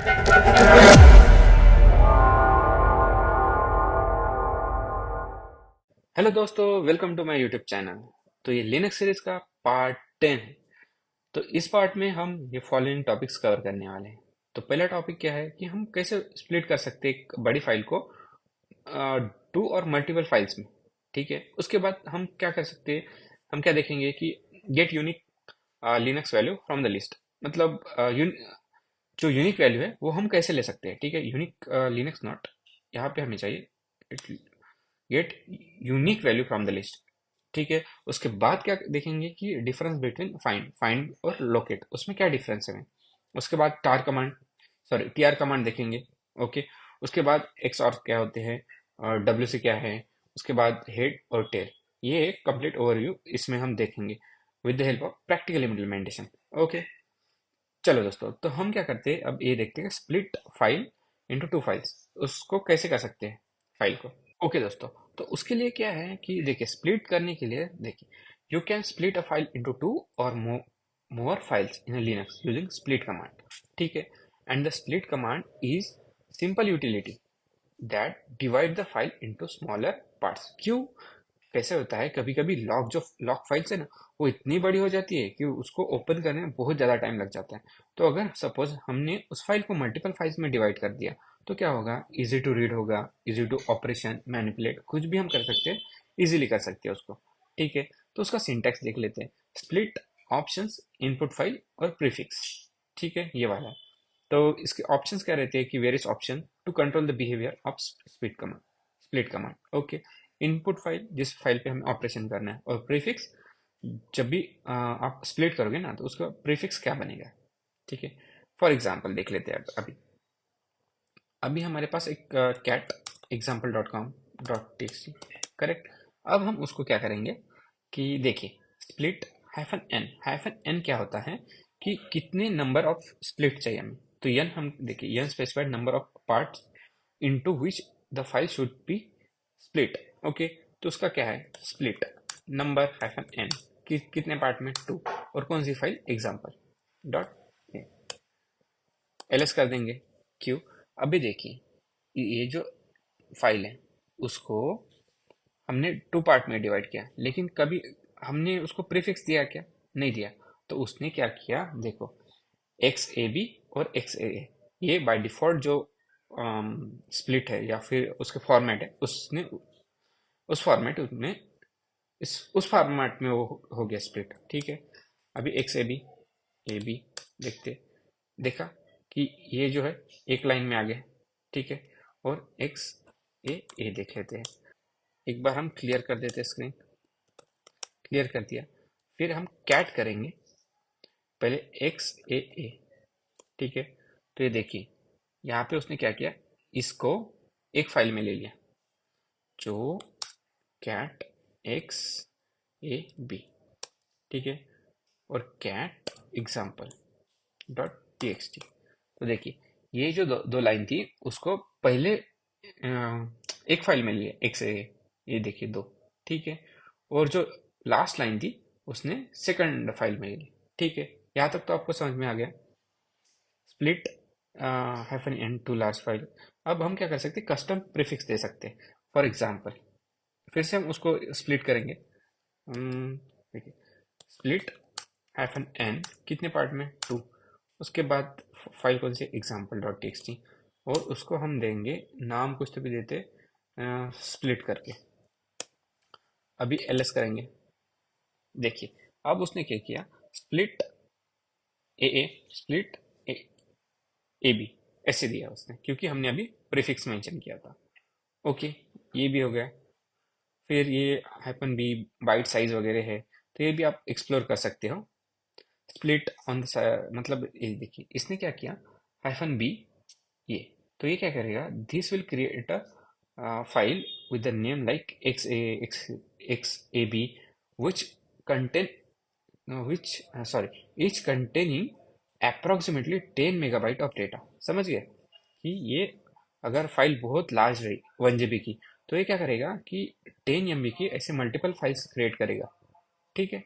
Hello दोस्तों, welcome to my YouTube channel. तो ये लिनक्स सीरीज का पार्ट 10 है। तो इस पार्ट में हम ये फॉलोइंग टॉपिक्स कवर करने वाले हैं। तो पहला टॉपिक क्या है कि हम कैसे स्प्लिट कर सकते हैं एक बड़ी फाइल को टू और मल्टीपल फाइल्स में। ठीक है, उसके बाद हम क्या कर सकते हैं, हम क्या देखेंगे कि get unique Linux value from the list. मतलब जो यूनिक वैल्यू है वो हम कैसे ले सकते हैं। ठीक है, यूनिक लिनक्स नॉट, यहाँ पे हमें चाहिए get unique value from the list. ठीक है, उसके बाद क्या देखेंगे कि डिफरेंस बिटवीन फाइंड फाइंड और लोकेट, उसमें क्या डिफरेंस है। उसके बाद tar command, sorry TR command देखेंगे। ओके, उसके बाद एक्स और क्या होते हैं और डब्ल्यू सी क्या है। उसके बाद हेड और टेल, ये एक कंप्लीट ओवरव्यू इसमें हम देखेंगे with the help of practical implementation. Okay, चलो दोस्तों, तो हम क्या करते हैं, अब ये देखते हैं split file into to files, उसको कैसे कर सकते हैं फाइल को। ओके दोस्तों, तो उसके लिए क्या है कि देखिए, स्प्लिट करने के लिए देखिए, you can split a file into two or more files in Linux using split command. ठीक है, and the split command is simple utility that divide the file into smaller parts. क्यों, कैसे होता है, कभी कभी लॉक फाइल्स है ना, वो इतनी बड़ी हो जाती है कि उसको ओपन करने में बहुत ज़्यादा टाइम लग जाता है। तो अगर सपोज हमने उस फाइल को मल्टीपल फाइल्स में डिवाइड कर दिया, तो क्या होगा, इजी टू रीड होगा, इजी टू ऑपरेशन मैनिपुलेट, कुछ भी हम कर सकते हैं, इजीली कर सकते हैं उसको। ठीक है, तो उसका सिंटैक्स देख लेते हैं। स्प्लिट ऑप्शंस, इनपुट फाइल और प्रीफिक्स। ठीक है, ये वाला। तो इसके ऑप्शंस क्या रहते हैं कि various option to control the behaviour of split command. Okay, input file, जिस फाइल पे हमें ऑपरेशन करना है, और प्रीफिक्स, जब भी आप स्प्लिट करोगे ना, तो उसका प्रीफिक्स क्या बनेगा। ठीक है, फॉर एग्जाम्पल देख लेते हैं। अब अभी अभी हमारे पास एक cat example dot com dot T correct. अब हम उसको क्या करेंगे कि देखिए, स्प्लिट हाइफन एन क्या होता है कि कितने नंबर ऑफ स्प्लिट चाहिए हमें। तो एन, हम देखिए, N specified number of parts into which the file should be split. Okay, तो उसका क्या है, स्प्लिट नंबर हाइफन एन, कितने पार्ट में, टू, और कौन सी फाइल, एग्जाम्पल डॉट एलएस कर देंगे। क्यों, अभी देखिए, ये जो फाइल है उसको हमने टू पार्ट में डिवाइड किया, लेकिन कभी हमने उसको प्रीफिक्स दिया क्या, नहीं दिया। तो उसने क्या किया, देखो, एक्स ए बी और एक्स ए, ये बाय डिफॉल्ट जो स्प्लिट है या फिर उसके फॉर्मेट है, उसने उस फॉर्मेट में इस उस फॉर्मेट में वो हो गया स्प्लिट। ठीक है, अभी एक्स ए बी देखते, देखा कि ये जो है एक लाइन में आ गया। ठीक है, और एक्स ए देख लेते हैं। एक बार हम क्लियर कर देते हैं स्क्रीन, क्लियर कर दिया। फिर हम कैट करेंगे पहले एक्स ए। ठीक है, तो ये देखिए, यहाँ पे उसने क्या किया, इसको एक फाइल में ले लिया, जो कैट एक्स ए बी। ठीक है, और cat example dot T X T. तो देखिए, ये जो दो लाइन थी उसको पहले एक फाइल में लिया एक्स ए, ये देखिए दो। ठीक है, और जो लास्ट लाइन थी उसने सेकंड फाइल में ली। ठीक है, यहाँ तक तो आपको समझ में आ गया, split hyphen in to large file. अब हम क्या कर सकते हैं, कस्टम प्रीफिक्स दे सकते हैं। फॉर एग्जांपल, फिर से हम उसको स्प्लिट करेंगे। देखिए, स्प्लिट हैफन एन, कितने पार्ट में, टू। उसके बाद फाइल कौन सी, example dot T X T, और उसको हम देंगे नाम, कुछ तो भी देते स्प्लिट करके। अभी एलएस करेंगे, देखिए, अब उसने क्या किया, split A split A B ऐसे दिया उसने, क्योंकि हमने अभी प्रीफिक्स मेंशन किया था। ओके, ये भी हो गया। फिर ये हाइपन बी, बाइट साइज वगैरह है, तो ये भी आप एक्सप्लोर कर सकते हो। स्प्लिट ऑन द, मतलब ये देखिए इसने क्या किया, हाइफन बी, ये, तो ये क्या करेगा, this will create a file with the name like X A B, which contain which sorry each containing approximately 10 megabyte of data. समझ गए कि ये अगर फाइल बहुत लार्ज रही 1 GB की, तो ये क्या करेगा कि 10 MB की ऐसे मल्टीपल फाइल्स क्रिएट करेगा। ठीक है,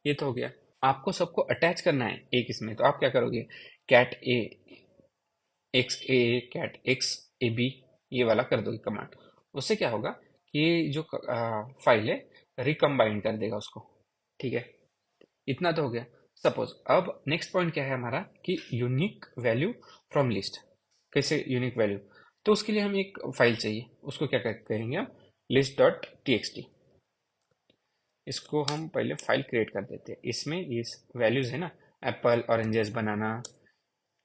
ये तो हो गया। आपको सबको अटैच करना है एक इसमें, तो आप क्या करोगे, cat A X A cat X A B, ये वाला कर दोगे कमांड। उससे क्या होगा कि ये जो फाइल है रिकम्बाइंड कर देगा उसको। ठीक है, इतना तो हो गया। सपोज अब नेक्स्ट पॉइंट क्या है हमारा कि यूनिक वैल्यू फ्रॉम लिस्ट। कैसे यूनिक वैल्यू? तो उसके लिए हमें एक फाइल चाहिए, उसको क्या कहेंगे हम, list dot T X T. इसको हम पहले फाइल क्रिएट कर देते हैं। इसमें ये वैल्यूज है ना, एप्पल ऑरेंजेस बनाना,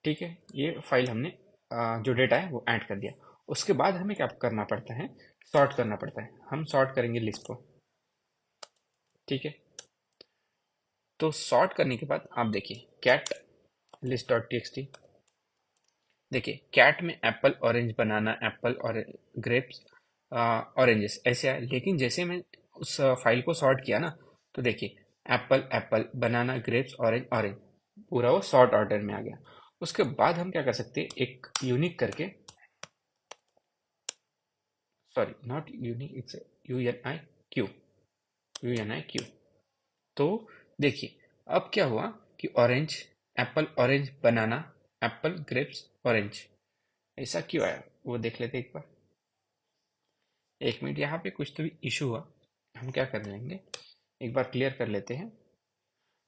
ठीक है, ये फाइल हमने जो डेटा है वो ऐड कर दिया। उसके बाद हमें क्या करना पड़ता है, सॉर्ट करना पड़ता है। हम सॉर्ट करेंगे लिस्ट को, ठीक है। तो सॉर्ट करने के बाद आप देखिए cat list dot T X T. देखिए कैट में एप्पल ऑरेंज बनाना, एप्पल और ग्रेप्स ऑरेंजेस ऐसे है। लेकिन जैसे मैं उस फाइल को सॉर्ट किया ना, तो देखिए Apple apple banana grapes orange orange, पूरा वो सॉर्ट ऑर्डर में आ गया। उसके बाद हम क्या कर सकते हैं, एक यूनिक करके, sorry not unique, it's U N I Q, U N I Q. तो देखिए अब क्या हुआ कि orange, apple orange banana, apple grapes orange, ऐसा क्यों आया वो देख लेते एक बार। एक मिनट, यहाँ पे कुछ तो भी इशू हुआ, हम क्या कर लेंगे, एक बार क्लियर कर लेते हैं।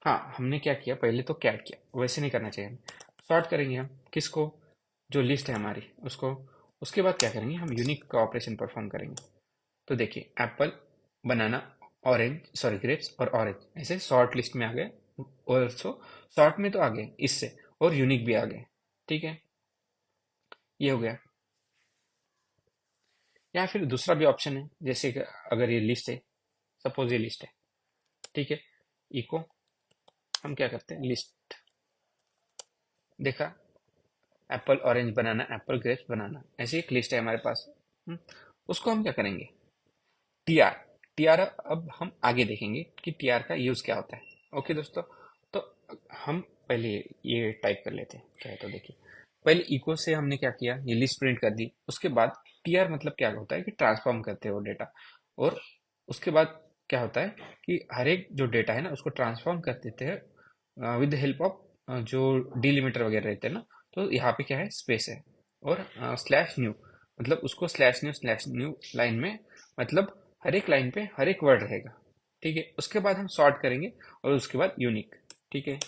हाँ, हमने क्या किया, पहले तो कैट किया, वैसे नहीं करना चाहिए। हम सॉर्ट करेंगे, हम किसको, जो लिस्ट है हमारी उसको। उसके बाद क्या करेंगे, हम यूनिक का ऑपरेशन परफॉर्म करेंगे। तो देखिए apple banana orange, sorry grapes और ऑरेंज ऐसे शॉर्ट लिस्ट में आ गए, और सो शॉर्ट में तो आ गए इससे, और यूनिक भी आ गए। ठीक है, ये हो गया। या फिर दूसरा भी ऑप्शन है, जैसे कि अगर ये लिस्ट है, सपोज ये लिस्ट है, ठीक है, इको हम क्या करते हैं, लिस्ट देखा, Apple orange banana, apple grapes banana, ऐसी एक लिस्ट है हमारे पास। उसको हम क्या करेंगे, टी आर, टी आर अब हम आगे देखेंगे कि टी आर का यूज क्या होता है। ओके दोस्तों, तो हम पहले ये टाइप कर लेते हैं क्या है। तो देखिए पहले इको से हमने क्या किया, ये लिस्ट प्रिंट कर दी। उसके बाद टी आर मतलब क्या होता है कि ट्रांसफॉर्म करते हैं वो डेटा, और उसके बाद क्या होता है कि हर एक जो डेटा है ना उसको ट्रांसफॉर्म कर देते हैं विद द हेल्प ऑफ जो डिलिमिटर वगैरह रहते हैं ना। तो यहाँ पे क्या है, स्पेस है, और स्लैश न्यू, मतलब उसको स्लैश न्यू लाइन में, मतलब हर एक लाइन पे हर एक वर्ड रहेगा। ठीक है, उसके बाद हम सॉर्ट करेंगे, और उसके बाद यूनिक। ठीक है,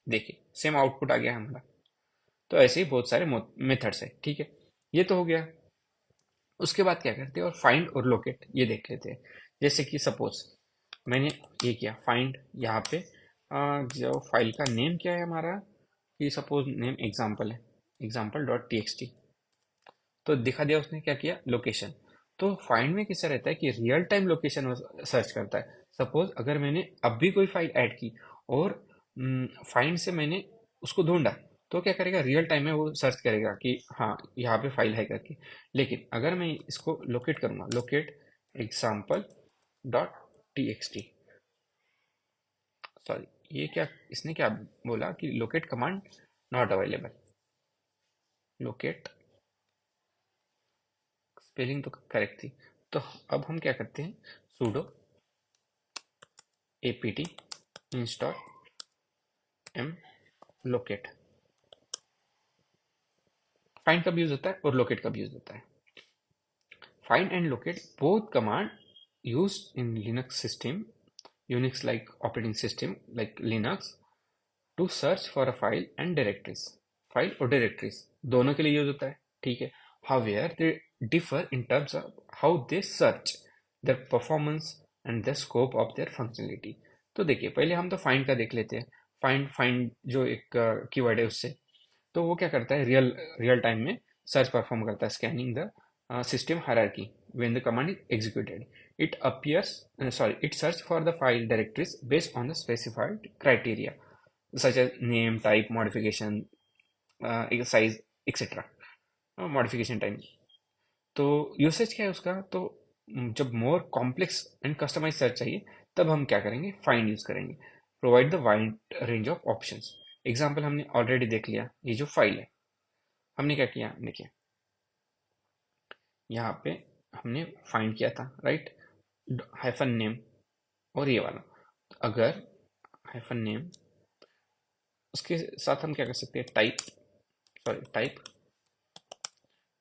देखिए सेम आउटपुट आ गया हमारा। तो ऐसे ही बहुत सारे मेथड्स है। ठीक है, ये तो हो गया। उसके बाद क्या करते हैं, और फाइंड और लोकेट ये देख लेते हैं। जैसे कि सपोज मैंने ये किया फाइंड, यहाँ पे जो फाइल का नेम क्या है हमारा, कि सपोज नेम एग्जाम्पल है, example dot T X T. तो दिखा दिया उसने क्या किया, लोकेशन। तो फाइंड में कैसा रहता है कि रियल टाइम लोकेशन सर्च करता है। सपोज अगर मैंने अब भी कोई फाइल ऐड की, और फाइंड से मैंने उसको ढूंढा, तो क्या करेगा, रियल टाइम में वो सर्च करेगा कि हाँ यहाँ पे फाइल है करके। लेकिन अगर मैं इसको लोकेट करूंगा, locate example dot T X T, sorry ये क्या, इसने क्या बोला कि locate command not available, locate, spelling तो करेक्ट थी। तो अब हम क्या करते हैं, sudo apt install m locate। Find कब यूज होता है और लोकेट कब यूज होता है? Find and locate both command used in Linux system, Unix like operating system like Linux, to search for a file and directories, file और directories दोनों के लिए यूज होता है। ठीक है, however they differ in terms of how they search, their performance and the scope of their functionality। तो देखिए पहले हम तो फाइंड का देख लेते हैं। फाइंड फाइंड जो एक कीवर्ड है उससे, तो वो क्या करता है, रियल रियल टाइम में सर्च परफॉर्म करता है, scanning the system hierarchy when the command is executed. It appears, sorry it search for the file directories based on the specified criteria such as name, type, modification, size, etc. Modification time. तो usage क्या है उसका, तो जब more complex and customize search चाहिए, तब हम क्या करेंगे, फाइंड यूज करेंगे। Provide the wide range of options. Example हमने ऑलरेडी देख लिया, ये जो फाइल है हमने क्या किया, देखिए यहाँ पे हमने फाइंड किया था, राइट, हाइफन नेम, और ये वाला। अगर हाइफन नेम, उसके साथ हम क्या कर सकते हैं, टाइप, सॉरी टाइप,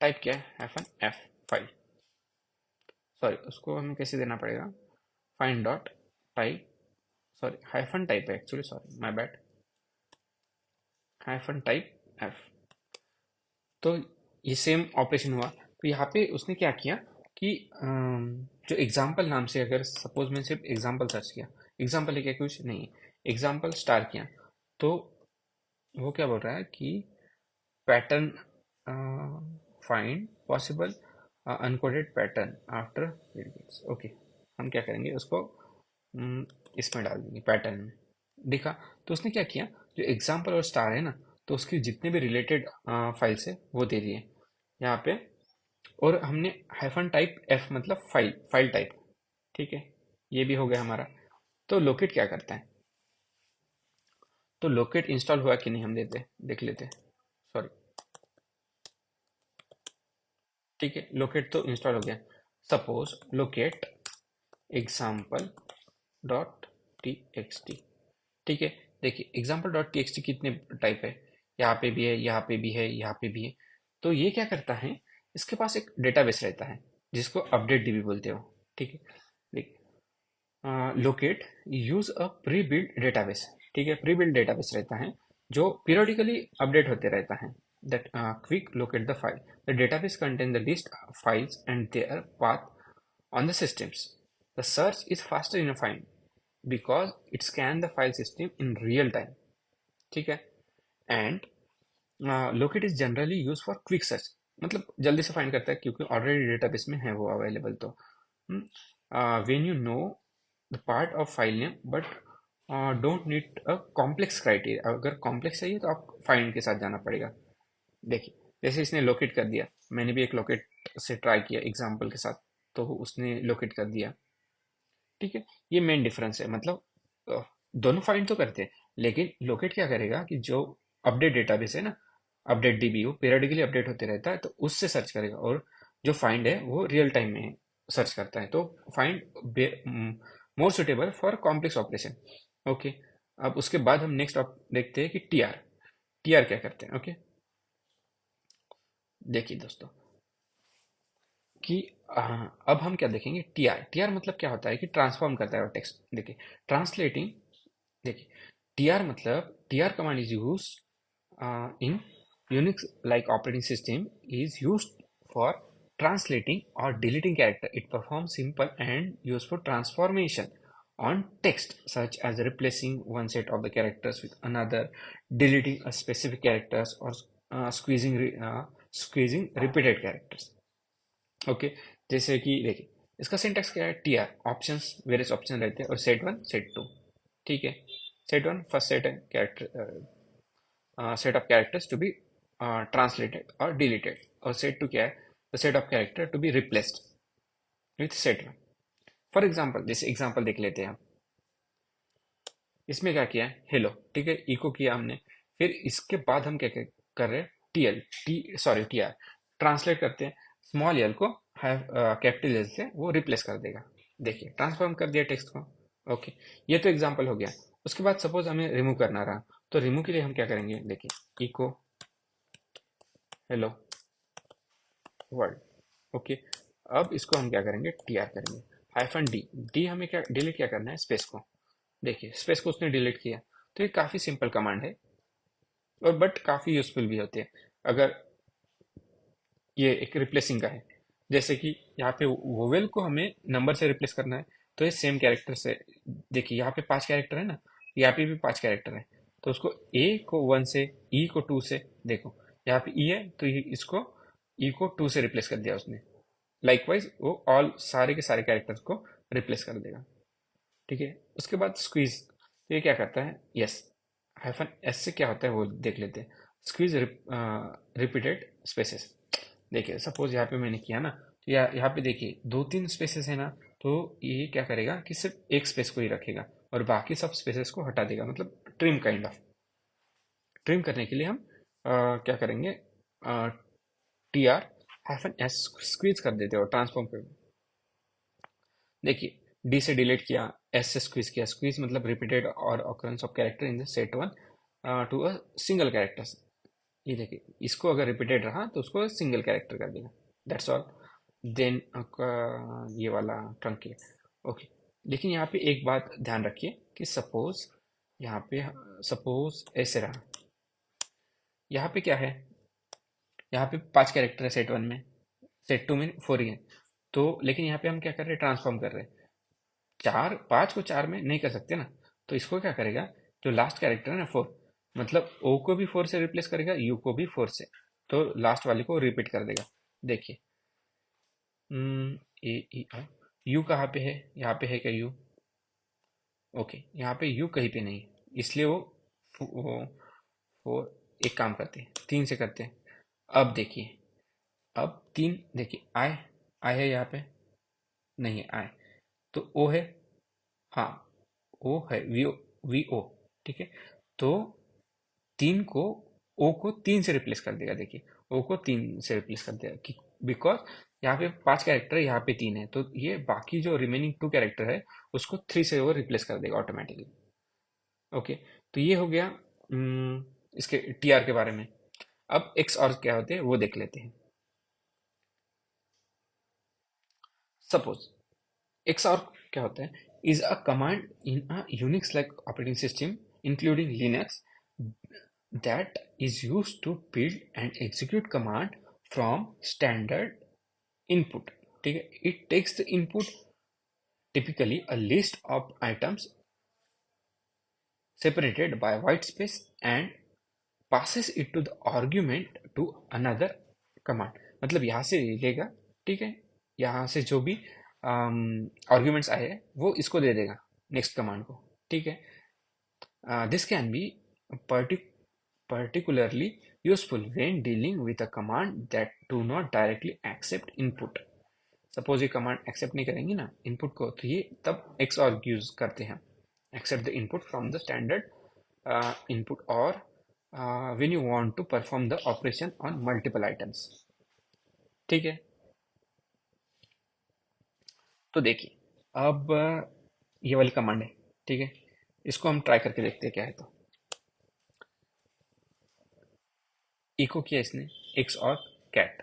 टाइप क्या है, हाइफन एफ फाइल, सॉरी उसको हमें कैसे देना पड़ेगा, find dot type, sorry hyphen type है actually, sorry my bad, hyphen type F. तो ये सेम ऑपरेशन हुआ। तो यहाँ पे उसने क्या किया कि जो एग्जाम्पल नाम से, अगर सपोज मैं सिर्फ एग्जाम्पल सर्च किया, एग्जाम्पल है क्या, कुछ नहीं, एग्जाम्पल स्टार किया, तो वो क्या बोल रहा है कि pattern find possible uncoded pattern after bits. Okay, हम क्या करेंगे उसको इसमें डाल देंगे पैटर्न में, दिखा। तो उसने क्या किया, जो एग्जाम्पल और स्टार है ना, तो उसके जितने भी रिलेटेड फाइल्स है वो दे दिए यहाँ पे। और हमने हाइफन टाइप एफ मतलब फाइल, फाइल टाइप, ठीक है, ये भी हो गया हमारा। तो लोकेट क्या करता है, तो लोकेट इंस्टॉल हुआ कि नहीं हम देख लेते, सॉरी, ठीक है, लोकेट तो इंस्टॉल हो गया। Suppose locate example dot T X T, ठीक है। देखिए example dot T X T कितने टाइप है, यहाँ पे भी है, यहाँ पे भी है, यहाँ पे भी है। तो ये क्या करता है, इसके पास एक डेटाबेस रहता है जिसको अपडेट डीबी बोलते हो, ठीक है। देखिए locate use a pre build database, ठीक है, प्री बिल्ड डेटाबेस रहता है जो पीरियोडिकली अपडेट होते रहता है। That quick locate the file, the database contain the list files and there path on the systems. The search is faster in a find because it scan the file system in real time, ठीक है। And locate is generally used for quick search, मतलब जल्दी से find करता है क्योंकि already database में है वो अवेलेबल। तो when you know the part of file name but don't need a complex criteria, अगर कॉम्प्लेक्स चाहिए तो आप फाइंड के साथ जाना पड़ेगा। देखिए जैसे इसने लोकेट कर दिया, मैंने भी एक लोकेट से ट्राई किया एग्जाम्पल के साथ, तो उसने लोकेट कर दिया, ठीक है। ये मेन डिफरेंस है, मतलब दोनों फाइंड तो करते हैं, लेकिन लोकेट क्या करेगा कि जो अपडेट डेटाबेस है ना, अपडेट डीबी, वो पीरियडिकली अपडेट होते रहता है, तो उससे सर्च करेगा। और जो फाइंड है वो रियल टाइम में सर्च करता है। तो find more suitable for complex operation. Okay, अब उसके बाद हम नेक्स्ट देखते हैं कि टीआर, टीआर क्या करते हैं। ओके, देखिए दोस्तों कि अब हम क्या देखेंगे, टीआर, टीआर मतलब क्या होता है कि ट्रांसफॉर्म करता है टेक्स्ट। देखिए ट्रांसलेटिंग, देखिए टीआर मतलब, TR command is use in Unix like operating system, is use for translating or deleting character. It performs simple and useful transformation on text, such as replacing one set of the characters with another, deleting a specific characters, or squeezing repeated characters. Okay, जैसे कि देखिए इसका syntax क्या है, T R options, various option रहते हैं, और set one set two, ठीक है। सेट वन फर्स्ट सेट है character, set of characters to be translated और डिलीटेड, और सेट टू क्या है, the set of character to be replaced with set one. For example, जैसे एग्जाम्पल देख लेते हैं हम, इसमें क्या किया है, हेलो, ठीक है, इको किया हमने। फिर इसके बाद हम क्या कर रहे हैं, TL, T sorry T R translate करते हैं, स्मॉल एल को कैपिटल एल से वो रिप्लेस कर देगा। देखिए ट्रांसफॉर्म कर दिया टेक्स्ट को। ओके, ये तो एग्जांपल हो गया। उसके बाद सपोज हमें रिमूव करना रहा, तो रिमूव के लिए हम क्या करेंगे, देखिए इको हेलो वर्ल्ड। ओके, अब इसको हम क्या करेंगे, टी आर करेंगे, हाइफन डी, डी हमें क्या डिलीट क्या करना है, स्पेस को। देखिए स्पेस को उसने डिलीट किया। तो ये काफ़ी सिंपल कमांड है, और बट काफ़ी यूजफुल भी होती है अगर ये एक रिप्लेसिंग का है। जैसे कि यहाँ पे वोवेल को हमें नंबर से रिप्लेस करना है, तो ये सेम कैरेक्टर से, देखिए यहाँ पे 5 कैरेक्टर है ना, यहाँ पे भी 5 कैरेक्टर है, तो उसको ए को 1 से, ई को 2 से, देखो यहाँ पे ई है तो इसको ई को 2 से रिप्लेस कर दिया उसने। लाइकवाइज वो ऑल सारे के सारे कैरेक्टर्स को रिप्लेस कर देगा, ठीक है। उसके बाद स्क्वीज, तो ये क्या करता है, यस, हाइफन एस से क्या होता है वो देख लेते हैं। स्क्वीज रिपीटेड स्पेसेस, देखिए सपोज यहाँ पे मैंने किया ना, तो यहाँ पे देखिए 2-3 स्पेसेस है ना, तो ये क्या करेगा कि सिर्फ एक स्पेस को ही रखेगा और बाकी सब स्पेसेस को हटा देगा, मतलब ट्रिम काइंड ऑफ। ट्रिम करने के लिए हम क्या करेंगे, T R hyphen S squeeze कर देते हो, ट्रांसफॉर्म कर। देखिए डी से डिलीट किया, एस से स्क्वीज किया, स्क्वीज मतलब रिपीटेड और occurrence of character in the set one to a single character, ये देखिए, इसको अगर रिपीटेड रहा तो उसको सिंगल कैरेक्टर कर देगा, दैट्स ऑल। देन ये वाला ट्रंकेट, ओके। लेकिन यहाँ पे एक बात ध्यान रखिए कि सपोज यहाँ पे, सपोज ऐसे रहा, यहाँ पे क्या है, यहाँ पे 5 कैरेक्टर है सेट 1 में, सेट 2 में 4 ही है। तो लेकिन यहाँ पे हम क्या कर रहे हैं, ट्रांसफॉर्म कर रहे हैं। 5 को 4 में नहीं कर सकते ना, तो इसको क्या करेगा, जो लास्ट कैरेक्टर है ना 4, मतलब ओ को भी 4 से रिप्लेस करेगा, यू को भी 4 से, तो लास्ट वाले को रिपीट कर देगा। देखिए, ए ई आ, यू कहाँ पे है, यहाँ पे है क्या यू? ओके, यहाँ पे यू कहीं पे नहीं है, इसलिए वो एक काम करते हैं, 3 से करते हैं। अब देखिए, अब 3 देखिए, आई आई है यहाँ पे, नहीं है आई, तो ओ है, हाँ ओ है, वी ओ, ठीक है। तो 3 को, ओ को 3 से रिप्लेस कर देगा, देखिए ओ को 3 से रिप्लेस कर देगा कि बिकॉज यहाँ पे 5 कैरेक्टर है, यहाँ पे 3 है, तो ये बाकी जो रिमेनिंग 2 कैरेक्टर है उसको 3 से वो रिप्लेस कर देगा ऑटोमेटिकली। ओके, तो ये हो गया इसके टीआर के बारे में। अब एक्स और क्या होते हैं वो देख लेते हैं। सपोज एक्स और क्या होता है, is a command in a Unix like operating system including Linux that is used to build and execute command from standard input, ठीक है। It takes the input, typically a list of items separated by white space, and passes it to the argument to another command। मतलब यहाँ से लेगा, ठीक है, यहाँ से जो भी आर्ग्यूमेंट्स आए हैं वो इसको दे देगा नेक्स्ट कमांड को, ठीक है। This can be particularly useful when dealing with a command that do not directly accept input। Suppose ये कमांड एक्सेप्ट नहीं करेंगी ना इनपुट को, तो ये तब एक्स और यूज करते हैं, accept the input from the standard input, or when you want to perform the operation on multiple items, ठीक है। तो देखिए, अब ये वाली कमांड है, ठीक है, इसको हम ट्राई करके देखते हैं क्या है। तो इको किया इसने एक्स और कैट,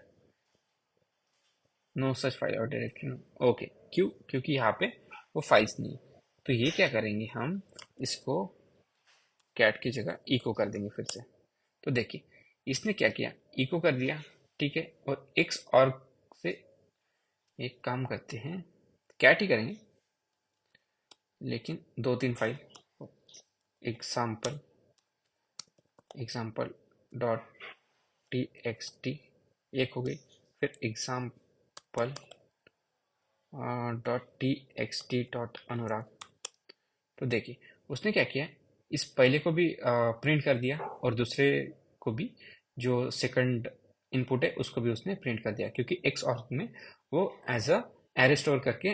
नो सच फाइल और डायरेक्टरी, नो, ओके। क्यों? क्योंकि यहाँ पे वो फाइल्स नहीं है। तो ये क्या करेंगे हम, इसको कैट की जगह इको कर देंगे फिर से। तो देखिए, इसने क्या किया, इको कर दिया, ठीक है। और एक्स और से एक काम करते हैं, कैट ही करेंगे, लेकिन 2-3 file, example, example dot T X T एक हो गई, फिर example dot T X T dot Anurag. तो देखिए, उसने क्या किया, इस पहले को भी प्रिंट कर दिया, और दूसरे को भी, जो सेकंड इनपुट है उसको भी उसने प्रिंट कर दिया, क्योंकि एक्स और में वो एज अ एरे स्टोर करके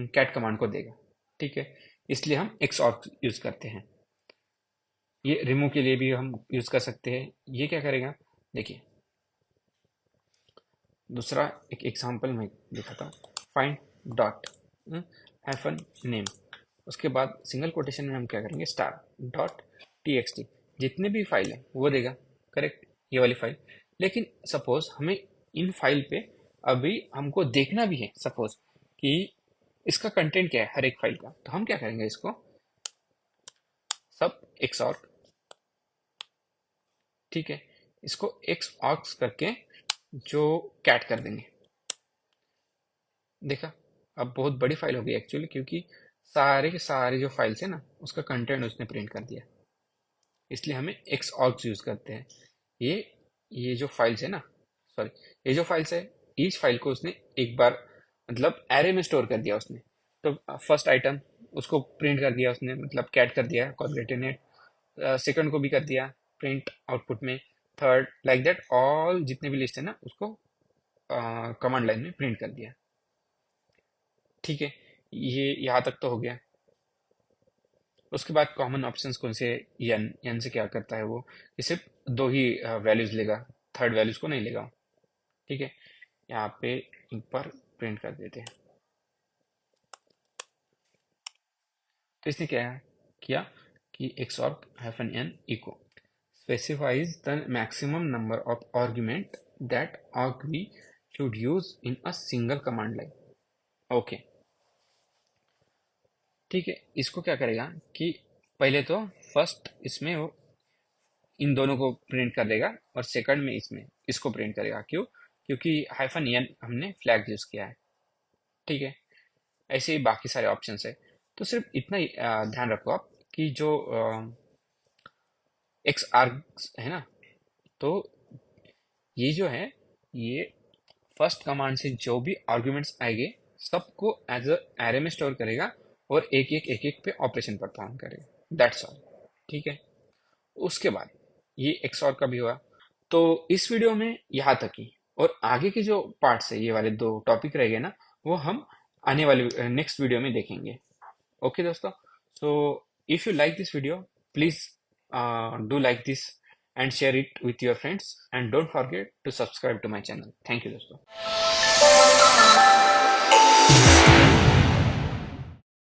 कैट कमांड को देगा, ठीक है। इसलिए हम एक्स और यूज करते हैं। ये रिमूव के लिए भी हम यूज कर सकते हैं। ये क्या करेगा, देखिए, दूसरा एक एग्जांपल में लिखा था, फाइंड डॉट हैफन नेम, उसके बाद सिंगल कोटेशन में हम क्या करेंगे, star dot T X T, जितने भी फाइल है वो देगा, करेक्ट, ये वाली फाइल। लेकिन सपोज हमें इन फाइल पे अभी हमको देखना भी है, सपोज कि इसका कंटेंट क्या है हर एक फाइल का, तो हम क्या करेंगे, इसको सब एक्स ऑर, ठीक है, इसको एक्स ऑक्स करके जो कैट कर देंगे। देखा, अब बहुत बड़ी फाइल हो गई एक्चुअली, क्योंकि सारे के सारे जो फाइल्स है ना उसका कंटेंट उसने प्रिंट कर दिया, इसलिए हमें एक्स ऑक्स यूज करते हैं। ये ये जो फाइल्स है ना, सॉरी, ये जो फाइल्स है, ईच फाइल को उसने एक बार, मतलब एरे में स्टोर कर दिया उसने। तो फर्स्ट आइटम उसको प्रिंट कर दिया उसने, मतलब कैट कर दिया कॉन्केटेनेट, सेकंड को भी कर दिया प्रिंट आउटपुट में, थर्ड, लाइक दैट ऑल जितने भी लिस्ट है ना उसको कमांड लाइन में प्रिंट कर दिया, ठीक है। ये यहाँ तक तो हो गया। उसके बाद कॉमन ऑप्शंस कौन से, यन, यन से क्या करता है वो, ये सिर्फ दो ही वैल्यूज लेगा, थर्ड वैल्यूज को नहीं लेगा, ठीक है। यहाँ पे एक बार प्रिंट कर देते हैं। तो इसने क्या किया कि एक्स और hyphen N echo, specifies the maximum number of argument that argv should use in a single command line. Okay, ठीक है। इसको क्या करेगा कि पहले तो फर्स्ट इसमें वो इन दोनों को प्रिंट कर देगा और सेकंड में इसमें इसको प्रिंट करेगा। क्यों? क्योंकि हाइफन एन हमने फ्लैग यूज किया है, ठीक है। ऐसे ही बाकी सारे ऑप्शन है। तो सिर्फ इतना ही ध्यान रखो आप कि जो एक्स आर्ग्स है ना, तो ये जो है ये फर्स्ट कमांड से जो भी आर्ग्यूमेंट्स आएंगे सबको एज अ एरे में स्टोर करेगा और एक एक पे ऑपरेशन परफॉर्म करेगा। दैट्स ऑल, ठीक है। उसके बाद ये एक्सऑर का भी हुआ। तो इस वीडियो में यहाँ तक ही, और आगे के जो पार्ट्स है ये वाले दो टॉपिक रहेंगे ना, वो हम आने वाले नेक्स्ट वीडियो में देखेंगे। ओके दोस्तों, so if you like this video, please do like this and share it with your friends, and don't forget to subscribe to my channel. Thank you दोस्तों।